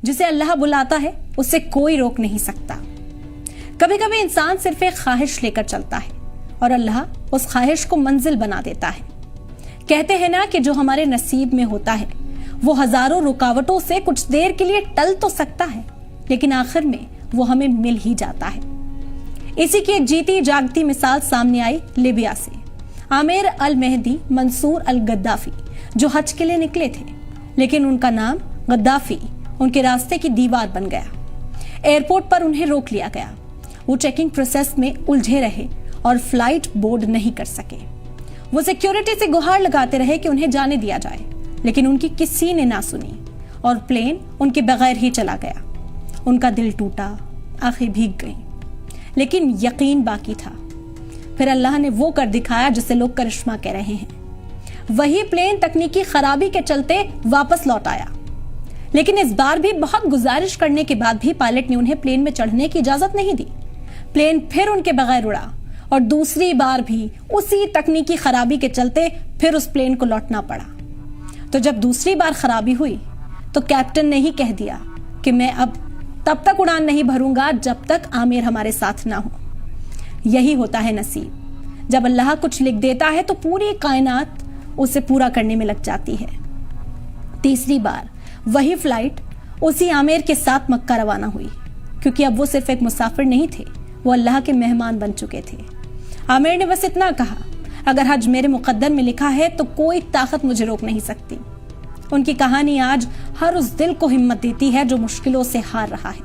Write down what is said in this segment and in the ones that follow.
जिसे अल्लाह बुलाता है उसे कोई रोक नहीं सकता। कभी कभी इंसान सिर्फ एक ख्वाहिश लेकर चलता है और अल्लाह उस ख्वाहिश को मंजिल बना देता है। कहते हैं ना कि जो हमारे नसीब में होता है वो हजारों रुकावटों से कुछ देर के लिए टल तो सकता है, लेकिन आखिर में वो हमें मिल ही जाता है। इसी की एक जीती जागती मिसाल सामने आई लिबिया से। आमिर अल मेहदी मंसूर अल गद्दाफी जो हज के लिए निकले थे, लेकिन उनका नाम गद्दाफी उनके रास्ते की दीवार बन गया। एयरपोर्ट पर उन्हें रोक लिया गया। वो चेकिंग प्रोसेस में उलझे रहे और फ्लाइट बोर्ड नहीं कर सके। वो सिक्योरिटी से गुहार लगाते रहे कि उन्हें जाने दिया जाए, लेकिन उनकी किसी ने ना सुनी और प्लेन उनके बगैर ही चला गया। उनका दिल टूटा, आंखें भीग गईं, लेकिन यकीन बाकी था। फिर अल्लाह ने वो कर दिखाया जिसे लोग करिश्मा कह रहे हैं। वही प्लेन तकनीकी खराबी के चलते वापस लौट आया, लेकिन इस बार भी बहुत गुजारिश करने के बाद भी पायलट ने उन्हें प्लेन में चढ़ने की इजाजत नहीं दी। प्लेन फिर उनके बगैर उड़ा और दूसरी बार भी उसी तकनीकी खराबी के चलते फिर उस प्लेन को लौटना पड़ा। तो जब दूसरी बार खराबी हुई तो कैप्टन ने ही कह दिया कि मैं अब तब तक उड़ान नहीं भरूंगा जब तक आमिर हमारे साथ ना हो। यही होता है नसीब। जब अल्लाह कुछ लिख देता है तो पूरी कायनात उसे पूरा करने में लग जाती है। तीसरी बार वही फ्लाइट उसी आमिर के साथ मक्का रवाना हुई, क्योंकि अब वो सिर्फ एक मुसाफिर नहीं थे, वो अल्लाह के मेहमान बन चुके थे। आमिर ने बस इतना कहा, अगर हज मेरे मुकद्दर में लिखा है तो कोई ताकत मुझे रोक नहीं सकती। उनकी कहानी आज हर उस दिल को हिम्मत देती है जो मुश्किलों से हार रहा है,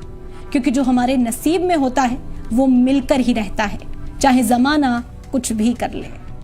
क्योंकि जो हमारे नसीब में होता है वो मिलकर ही रहता है, चाहे जमाना कुछ भी कर ले।